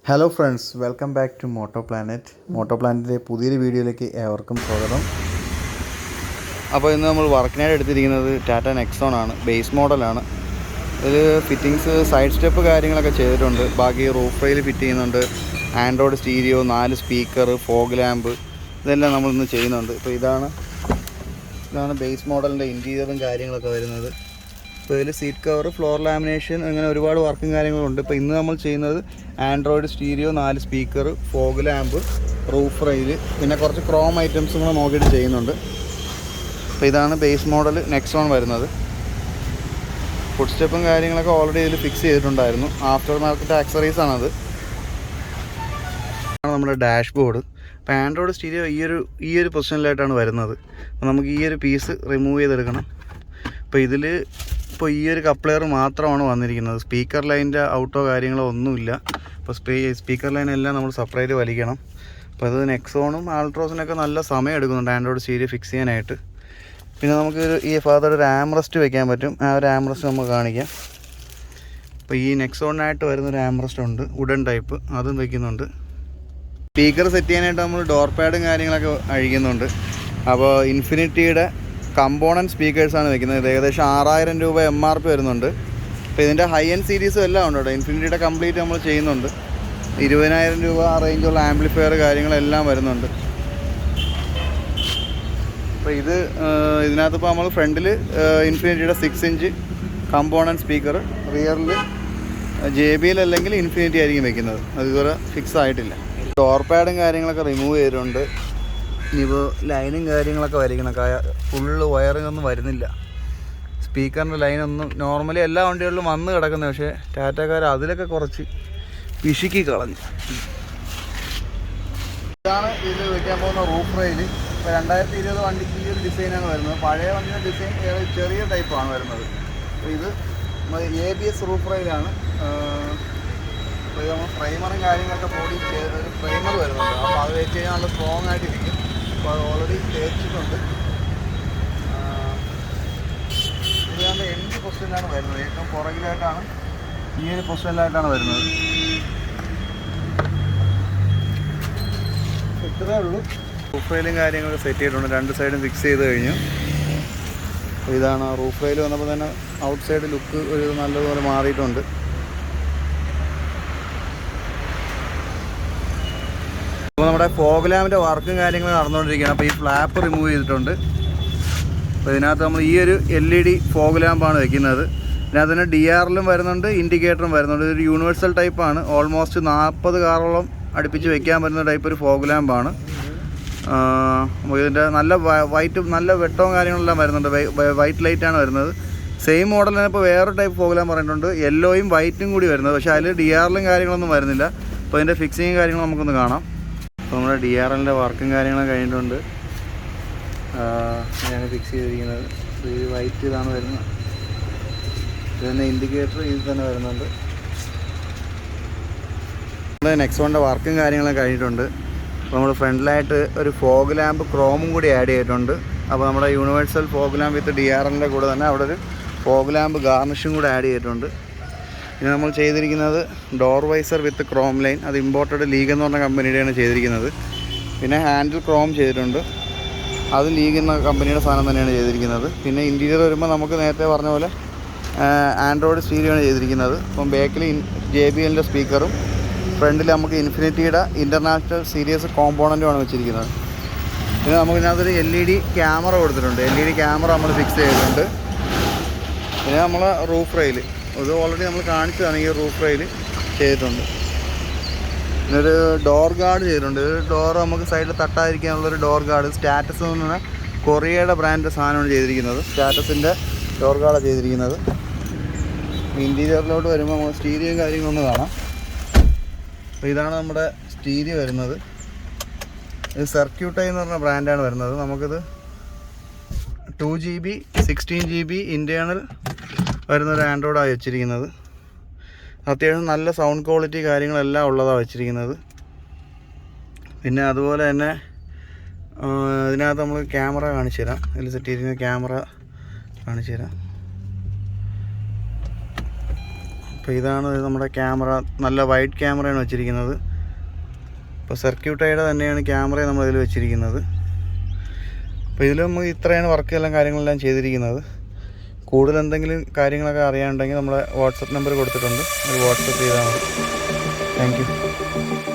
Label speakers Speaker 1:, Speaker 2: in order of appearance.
Speaker 1: Hello friends, welcome back to Moto പ്ലാനറ്റിൻ്റെ പുതിയൊരു വീഡിയോയിലേക്ക് ഏവർക്കും സ്വാഗതം. അപ്പോൾ ഇന്ന് നമ്മൾ വർക്കിനായിട്ട് എടുത്തിരിക്കുന്നത് ടാറ്റ നെക്സോൺ ആണ്. ബേസ് മോഡലാണ്. ഇതിൽ ഫിറ്റിങ്സ് സൈഡ് സ്റ്റെപ്പ് കാര്യങ്ങളൊക്കെ ചെയ്തിട്ടുണ്ട്. ബാക്കി റൂഫ് റെയിൽ ഫിറ്റ് ചെയ്യുന്നുണ്ട്. Android stereo, 4 speaker, fog lamp, ഇതെല്ലാം നമ്മളിന്ന് ചെയ്യുന്നുണ്ട്. ഇപ്പോൾ ഇതാണ് ബേസ് മോഡലിൻ്റെ ഇൻറ്റീരിയറും കാര്യങ്ങളൊക്കെ വരുന്നത്. ഇപ്പോൾ ഇതിൽ സീറ്റ് കവർ, ഫ്ലോർ ലാമിനേഷൻ, അങ്ങനെ ഒരുപാട് വർക്കും കാര്യങ്ങളുണ്ട്. ഇപ്പോൾ ഇന്ന് നമ്മൾ ചെയ്യുന്നത് Android stereo, 4 speaker, fog lamp, roof rail, പിന്നെ കുറച്ച് ക്രോം ഐറ്റംസും കൂടെ നോക്കിയിട്ട് ചെയ്യുന്നുണ്ട്. അപ്പോൾ ഇതാണ് ബേസ് മോഡൽ നെക്സോൺ വരുന്നത്. ഫുഡ് സ്റ്റെപ്പും കാര്യങ്ങളൊക്കെ ഓൾറെഡി ഇതിൽ ഫിക്സ് ചെയ്തിട്ടുണ്ടായിരുന്നു. ആഫ്റ്റർ മാർക്കറ്റ് ആക്സറീസ് ആണത്. നമ്മുടെ ഡാഷ്ബോർഡ്. ഇപ്പോൾ ആൻഡ്രോയിഡ് സ്റ്റീരിയോ ഈ ഒരു പൊസിഷനിലായിട്ടാണ് വരുന്നത്. അപ്പോൾ നമുക്ക് ഈ ഒരു പീസ് റിമൂവ് ചെയ്തെടുക്കണം. അപ്പോൾ ഇപ്പോൾ ഈ ഒരു കപ്ലെയർ മാത്രമാണ് വന്നിരിക്കുന്നത്. സ്പീക്കർ ലൈനിൻ്റെ ഔട്ടോ കാര്യങ്ങളോ ഒന്നുമില്ല. അപ്പോൾ സ്പീക്കർ ലൈനെല്ലാം നമ്മൾ സെപ്പറേറ്റ് വലിക്കണം. അപ്പോൾ അത് നെക്സോണും ആൾട്രോസിനൊക്കെ നല്ല സമയം എടുക്കുന്നുണ്ട് ആൻഡ്രോയിഡ് സ്റ്റീരിയോ ഫിക്സ് ചെയ്യാനായിട്ട്. പിന്നെ നമുക്ക് ഈ ഭാഗത്തോടെ ഒരു ആംറസ്റ്റ് വെക്കാൻ പറ്റും. ആ ഒരു ആംറസ്റ്റ് നമുക്ക് കാണിക്കാം. അപ്പോൾ ഈ നെക്സോണിനായിട്ട് വരുന്നൊരു ആംറസ്റ്റ് ഉണ്ട്, വുഡൻ ടൈപ്പ്, അതും വെക്കുന്നുണ്ട്. സ്പീക്കർ സെറ്റ് ചെയ്യാനായിട്ട് നമ്മൾ ഡോർ പാഡും കാര്യങ്ങളൊക്കെ അഴിക്കുന്നുണ്ട്. അപ്പോൾ ഇൻഫിനിറ്റിയുടെ കമ്പോണൻറ്റ് സ്പീക്കേഴ്സാണ് വെക്കുന്നത്. ഇത് ഏകദേശം 6000 രൂപ MRP വരുന്നുണ്ട്. അപ്പോൾ ഇതിൻ്റെ ഹൈ എൻഡ് സീരീസും എല്ലാം ഉണ്ട് കേട്ടോ. ഇൻഫിനിറ്റിയുടെ കംപ്ലീറ്റ് നമ്മൾ ചെയ്യുന്നുണ്ട്. 20,000 രൂപ റേഞ്ചുള്ള ആംപ്ലിഫയർ കാര്യങ്ങളെല്ലാം വരുന്നുണ്ട്. അപ്പോൾ ഇതിനകത്ത് ഇപ്പോൾ നമ്മൾ ഫ്രണ്ടിൽ ഇൻഫിനിറ്റിയുടെ 6 ഇഞ്ച് കമ്പോണൻറ്റ് സ്പീക്കർ, റിയറിൽ JBL അല്ലെങ്കിൽ ഇൻഫിനിറ്റി ആയിരിക്കും വെക്കുന്നത്. അത് ഇതുവരെ ഫിക്സ് ആയിട്ടില്ല. ഡോർ പാഡും കാര്യങ്ങളൊക്കെ റിമൂവ് ചെയ്തിട്ടുണ്ട്. ഇനിയിപ്പോൾ ലൈനും കാര്യങ്ങളൊക്കെ വരയ്ക്കണം. ഫുള്ള് വയറിംഗ് ഒന്നും വരുന്നില്ല. സ്പീക്കറിൻ്റെ ലൈനൊന്നും നോർമലി എല്ലാ വണ്ടികളിലും വന്ന് കിടക്കുന്നത്, പക്ഷേ ടാറ്റക്കാർ അതിലൊക്കെ കുറച്ച് പിശുക്കി കളഞ്ഞു. ഇതാണ് ഇതിൽ വയ്ക്കാൻ പോകുന്ന റൂഫ് റെയിൽ. ഇപ്പോൾ 2020 വണ്ടിക്ക് ഈ ഒരു ഡിസൈനാണ് വരുന്നത്. പഴയ വണ്ടിയുടെ ഡിസൈൻ ചെറിയ ടൈപ്പാണ് വരുന്നത്. അപ്പോൾ ഇത് ABS റൂഫ് റെയിലാണ്. അപ്പോൾ നമ്മൾ ഫ്രെയിമറും കാര്യങ്ങളൊക്കെ ബോഡി ഒരു ഫ്രെയിമർ വരുന്നുണ്ട്. അപ്പോൾ അത് വെച്ച് കഴിഞ്ഞാൽ നല്ല സ്ട്രോങ് ആയിട്ടിരിക്കും. അപ്പോൾ അത് ഓൾറെഡി തേച്ചിട്ടുണ്ട്. ഇത് എൻഡ് പൊസിഷനിലാണ് വരുന്നത്. ഏറ്റവും പുറകിലായിട്ടാണ്, ഈ ഒരു പൊസിഷനിലായിട്ടാണ് വരുന്നത്. ഇത്രയേ ഉള്ളൂ. റൂഫ് റെയിലും കാര്യങ്ങളൊക്കെ സെറ്റ് ചെയ്തിട്ടുണ്ട്. 2 സൈഡും ഫിക്സ് ചെയ്ത് കഴിഞ്ഞു. അപ്പോൾ ഇതാണ് റൂഫ് റെയിൽ വന്നപ്പോൾ തന്നെ ഔട്ട് സൈഡ് ലുക്ക് ഒരു നല്ലതുപോലെ മാറിയിട്ടുണ്ട്. അപ്പോൾ നമ്മുടെ ഫോഗ് ലാമ്പിൻ്റെ വർക്കും കാര്യങ്ങളും നടന്നുകൊണ്ടിരിക്കുകയാണ്. അപ്പോൾ ഈ ഫ്ലാപ്പ് റിമൂവ് ചെയ്തിട്ടുണ്ട്. അപ്പോൾ ഇതിനകത്ത് നമ്മൾ ഈ ഒരു LED ഫോഗ് ലാമ്പാണ് വെക്കുന്നത്. ഇതിനകത്ത് തന്നെ DRLും വരുന്നുണ്ട്, ഇൻഡിക്കേറ്ററും വരുന്നുണ്ട്. ഇതൊരു യൂണിവേഴ്സൽ ടൈപ്പാണ്. ഓൾമോസ്റ്റ് 40 കാറോളം അടുപ്പിച്ച് വെക്കാൻ പറ്റുന്ന ടൈപ്പ് ഒരു ഫോഗ് ലാമ്പാണ്. ഇതിൻ്റെ നല്ല നല്ല വെട്ടവും കാര്യങ്ങളെല്ലാം വരുന്നുണ്ട്. വൈറ്റ് ലൈറ്റാണ് വരുന്നത്. സെയിം മോഡൽ തന്നെ ഇപ്പോൾ വേറൊരു ടൈപ്പ് ഫോഗ് ലാമ്പ് പറഞ്ഞിട്ടുണ്ട്, യെല്ലോയും വൈറ്റും കൂടി വരുന്നത്. പക്ഷേ അതിൽ DRLും കാര്യങ്ങളൊന്നും വരുന്നില്ല. അപ്പോൾ ഇതിൻ്റെ ഫിക്സിങ്ങും കാര്യങ്ങളും നമുക്കൊന്ന് കാണാം. അപ്പോൾ നമ്മുടെ DRLൻ്റെ വർക്കും കാര്യങ്ങളും കഴിഞ്ഞിട്ടുണ്ട്. ഞാൻ ഫിക്സ് ചെയ്തിരിക്കുന്നത് ഇത് വൈറ്റ് ഇതാണ് വരുന്നത്. ഇത് തന്നെ ഇൻഡിക്കേറ്റർ ഇതിൽ തന്നെ വരുന്നുണ്ട്. നമ്മുടെ നെക്സോണിൻ്റെ വർക്കും കാര്യങ്ങളും കഴിഞ്ഞിട്ടുണ്ട്. അപ്പോൾ നമ്മൾ ഫ്രണ്ടിലായിട്ട് ഒരു ഫോഗ് ലാമ്പ് ക്രോമും കൂടി ആഡ് ചെയ്തിട്ടുണ്ട്. അപ്പോൾ നമ്മുടെ യൂണിവേഴ്സൽ ഫോഗ് ലാമ്പ് വിത്ത് DRLൻ്റെ കൂടെ തന്നെ അവിടെ ഒരു ഫോഗ് ലാമ്പ് ഗാർണിഷും കൂടെ ആഡ് ചെയ്തിട്ടുണ്ട്. പിന്നെ നമ്മൾ ചെയ്തിരിക്കുന്നത് ഡോർവൈസർ വിത്ത് ക്രോം ലൈൻ. അത് ഇമ്പോർട്ടഡ് ലീഗ് എന്ന് പറഞ്ഞ കമ്പനിയുടെയാണ് ചെയ്തിരിക്കുന്നത്. പിന്നെ ഹാൻഡിൽ ക്രോം ചെയ്തിട്ടുണ്ട്. അത് ലീഗ് എന്ന കമ്പനിയുടെ സാധനം തന്നെയാണ് ചെയ്തിരിക്കുന്നത്. പിന്നെ ഇൻറ്റീരിയർ വരുമ്പോൾ നമുക്ക് നേരത്തെ പറഞ്ഞ പോലെ ആൻഡ്രോയിഡ് സ്റ്റീരിയോ ആണ് ചെയ്തിരിക്കുന്നത്. അപ്പം ബാക്കിൽ JBLൻ്റെ സ്പീക്കറും ഫ്രണ്ടിൽ നമുക്ക് ഇൻഫിനിറ്റിയുടെ ഇൻ്റർനാഷണൽ സീരീസ് കോമ്പോണൻറ്റുമാണ് വെച്ചിരിക്കുന്നത്. പിന്നെ നമുക്ക് ഇതിനകത്തൊരു LED ക്യാമറ കൊടുത്തിട്ടുണ്ട്. LED ക്യാമറ നമ്മൾ ഫിക്സ് ചെയ്തിട്ടുണ്ട്. പിന്നെ നമ്മൾ റൂഫ് റെയിൽ ഇത് ഓൾറെഡി നമ്മൾ കാണിച്ചതാണ്. ഈ റൂഫ് റെയിൽ ചെയ്തിട്ടുണ്ട്. പിന്നെ ഒരു ഡോർ ഗാർഡ് ചെയ്തിട്ടുണ്ട്. ഒരു ഡോർ നമുക്ക് സൈഡിൽ തട്ടാതിരിക്കാനുള്ളൊരു ഡോർ ഗാർഡ്. സ്റ്റാറ്റസ് എന്ന് പറഞ്ഞാൽ കൊറിയയുടെ ബ്രാൻഡ് സാധനമാണ് ചെയ്തിരിക്കുന്നത്. സ്റ്റാറ്റസിൻ്റെ ഡോർ ഗാർഡാണ് ചെയ്തിരിക്കുന്നത്. ഇൻറ്റീരിയറിലോട്ട് വരുമ്പോൾ നമ്മൾ സ്റ്റീരിയോയും കാര്യങ്ങളൊന്ന് കാണാം. അപ്പോൾ ഇതാണ് നമ്മുടെ സ്റ്റീരിയോ വരുന്നത്. ഇത് സർക്യൂട്ടൈ എന്ന് പറഞ്ഞ ബ്രാൻഡാണ് വരുന്നത്. നമുക്കിത് 2GB 16GB ഇൻറ്റേർണൽ വരുന്നൊരു ആൻഡ്രോയിഡാണ് വെച്ചിരിക്കുന്നത്. അത്യാവശ്യം നല്ല സൗണ്ട് ക്വാളിറ്റി കാര്യങ്ങളെല്ലാം ഉള്ളതാണ് വെച്ചിരിക്കുന്നത്. പിന്നെ അതുപോലെ തന്നെ ഇതിനകത്ത് നമ്മൾ ക്യാമറ കാണിച്ചു തരാം. ഇതിൽ സെറ്റ് ചെയ്തിരിക്കുന്ന ക്യാമറ കാണിച്ചു തരാം. അപ്പോൾ ഇതാണ് നമ്മുടെ ക്യാമറ. നല്ല വൈഡ് ക്യാമറയാണ് വെച്ചിരിക്കുന്നത്. ഇപ്പോൾ സർക്യൂട്ടൈഡ് തന്നെയാണ് ക്യാമറ നമ്മളിതിൽ വെച്ചിരിക്കുന്നത്. അപ്പോൾ ഇതിൽ നമ്മൾ ഇത്രയാണ് വർക്കെല്ലാം കാര്യങ്ങളെല്ലാം ചെയ്തിരിക്കുന്നത്. കൂടുതൽ എന്തെങ്കിലും കാര്യങ്ങളൊക്കെ അറിയാനുണ്ടെങ്കിൽ നമ്മളെ വാട്സപ്പ് നമ്പർ കൊടുത്തിട്ടുണ്ട്, അത് വാട്സപ്പ് ചെയ്താൽ മതി. Thank you.